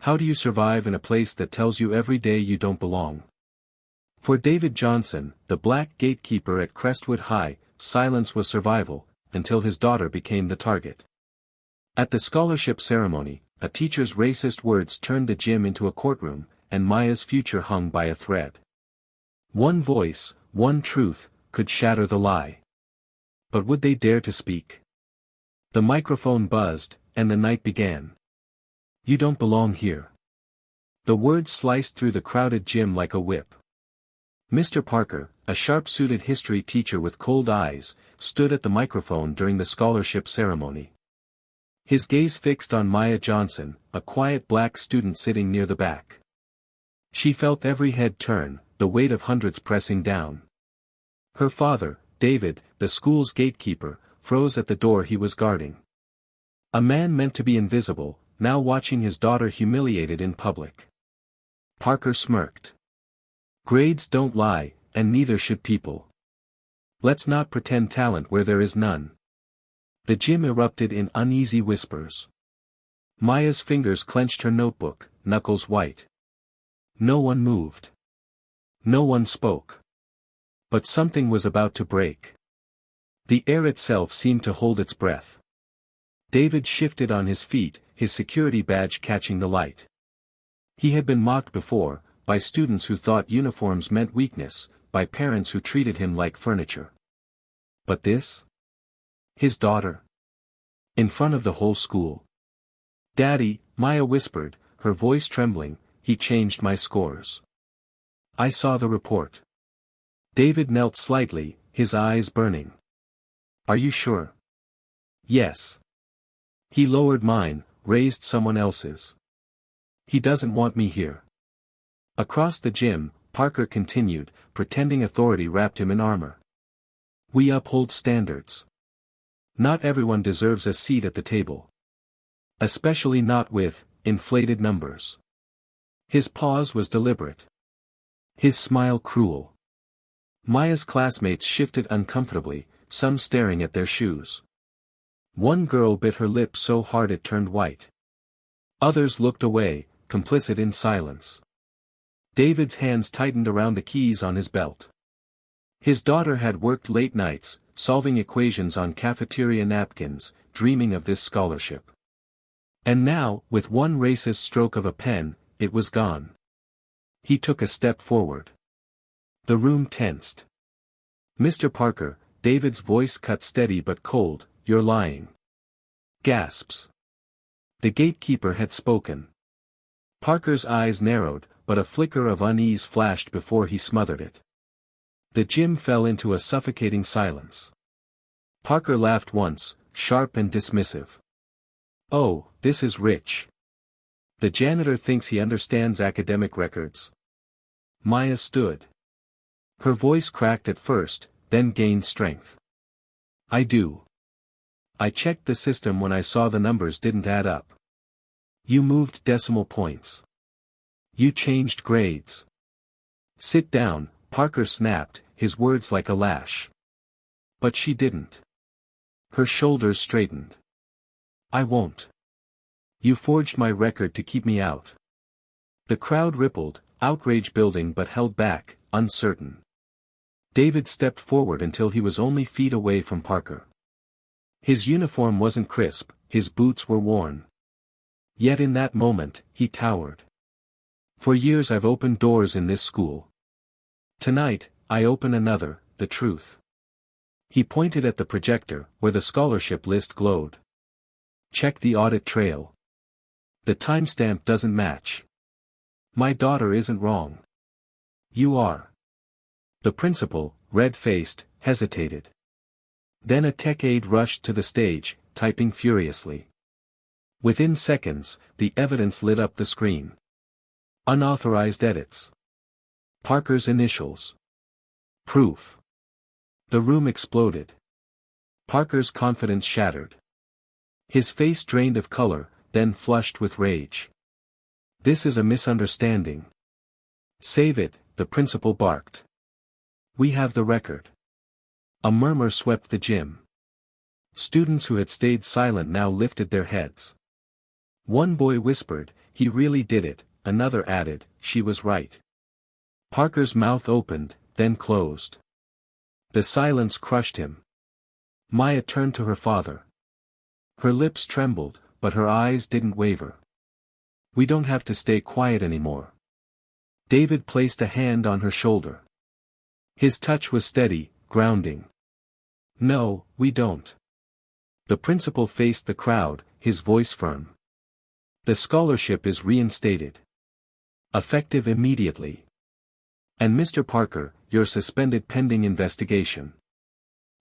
How do you survive in a place that tells you every day you don't belong? For David Johnson, the black gatekeeper at Crestwood High, silence was survival, until his daughter became the target. At the scholarship ceremony, a teacher's racist words turned the gym into a courtroom, and Maya's future hung by a thread. One voice, one truth, could shatter the lie. But would they dare to speak? The microphone buzzed, and the night began. You don't belong here. The words sliced through the crowded gym like a whip. Mr. Parker, a sharp-suited history teacher with cold eyes, stood at the microphone during the scholarship ceremony. His gaze fixed on Maya Johnson, a quiet black student sitting near the back. She felt every head turn, the weight of hundreds pressing down. Her father, David, the school's gatekeeper, froze at the door he was guarding. A man meant to be invisible, now watching his daughter humiliated in public. Parker smirked. Grades don't lie, and neither should people. Let's not pretend talent where there is none. The gym erupted in uneasy whispers. Maya's fingers clenched her notebook, knuckles white. No one moved. No one spoke. But something was about to break. The air itself seemed to hold its breath. David shifted on his feet, his security badge catching the light. He had been mocked before, by students who thought uniforms meant weakness, by parents who treated him like furniture. But this? His daughter. In front of the whole school. Daddy, Maya whispered, her voice trembling, he changed my scores. I saw the report. David knelt slightly, his eyes burning. Are you sure? Yes. He lowered mine, raised someone else's. He doesn't want me here. Across the gym, Parker continued, pretending authority wrapped him in armor. We uphold standards. Not everyone deserves a seat at the table. Especially not with inflated numbers. His pause was deliberate. His smile cruel. Maya's classmates shifted uncomfortably, some staring at their shoes. One girl bit her lip so hard it turned white. Others looked away, complicit in silence. David's hands tightened around the keys on his belt. His daughter had worked late nights, solving equations on cafeteria napkins, dreaming of this scholarship. And now, with one racist stroke of a pen, it was gone. He took a step forward. The room tensed. Mr. Parker, David's voice cut steady but cold, you're lying. Gasps. The gatekeeper had spoken. Parker's eyes narrowed, but a flicker of unease flashed before he smothered it. The gym fell into a suffocating silence. Parker laughed once, sharp and dismissive. Oh, this is rich. The janitor thinks he understands academic records. Maya stood. Her voice cracked at first, then gained strength. I do. I checked the system when I saw the numbers didn't add up. You moved decimal points. You changed grades. Sit down, Parker snapped, his words like a lash. But she didn't. Her shoulders straightened. I won't. You forged my record to keep me out. The crowd rippled, outrage building but held back, uncertain. David stepped forward until he was only feet away from Parker. His uniform wasn't crisp, his boots were worn. Yet in that moment, he towered. For years I've opened doors in this school. Tonight, I open another, the truth. He pointed at the projector, where the scholarship list glowed. Check the audit trail. The timestamp doesn't match. My daughter isn't wrong. You are. The principal, red-faced, hesitated. Then a tech aide rushed to the stage, typing furiously. Within seconds, the evidence lit up the screen. Unauthorized edits. Parker's initials. Proof. The room exploded. Parker's confidence shattered. His face drained of color, then flushed with rage. This is a misunderstanding. Save it, the principal barked. We have the record. A murmur swept the gym. Students who had stayed silent now lifted their heads. One boy whispered, he really did it," another added, "she was right." Parker's mouth opened, then closed. The silence crushed him. Maya turned to her father. Her lips trembled, but her eyes didn't waver. "We don't have to stay quiet anymore." David placed a hand on her shoulder. His touch was steady, grounding. "No, we don't." The principal faced the crowd, his voice firm. "The scholarship is reinstated. Effective immediately. And Mr. Parker, you're suspended pending investigation."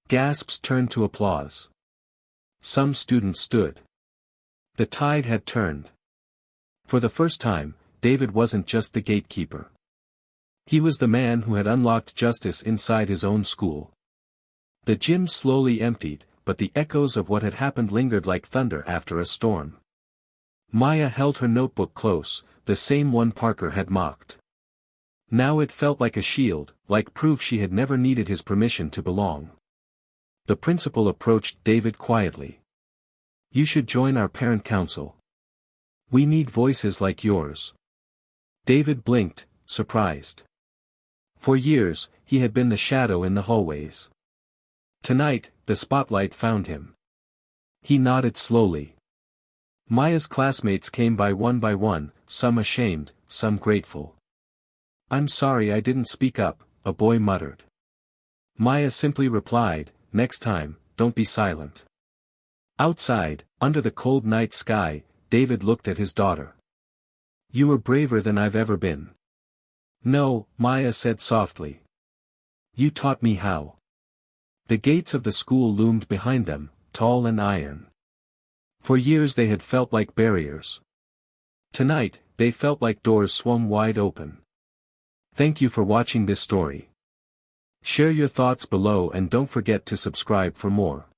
Gasps turned to applause. Some students stood. The tide had turned. For the first time, David wasn't just the gatekeeper. He was the man who had unlocked justice inside his own school. The gym slowly emptied, but the echoes of what had happened lingered like thunder after a storm. Maya held her notebook close, the same one Parker had mocked. Now it felt like a shield, like proof she had never needed his permission to belong. The principal approached David quietly. "You should join our parent council. We need voices like yours." David blinked, surprised. For years, he had been the shadow in the hallways. Tonight, the spotlight found him. He nodded slowly. Maya's classmates came by one, some ashamed, some grateful. "I'm sorry I didn't speak up," a boy muttered. Maya simply replied, "Next time, don't be silent." Outside, under the cold night sky, David looked at his daughter. "You were braver than I've ever been." "No," Maya said softly. "You taught me how." The gates of the school loomed behind them, tall and iron. For years they had felt like barriers. Tonight, they felt like doors swung wide open. Thank you for watching this story. Share your thoughts below and don't forget to subscribe for more.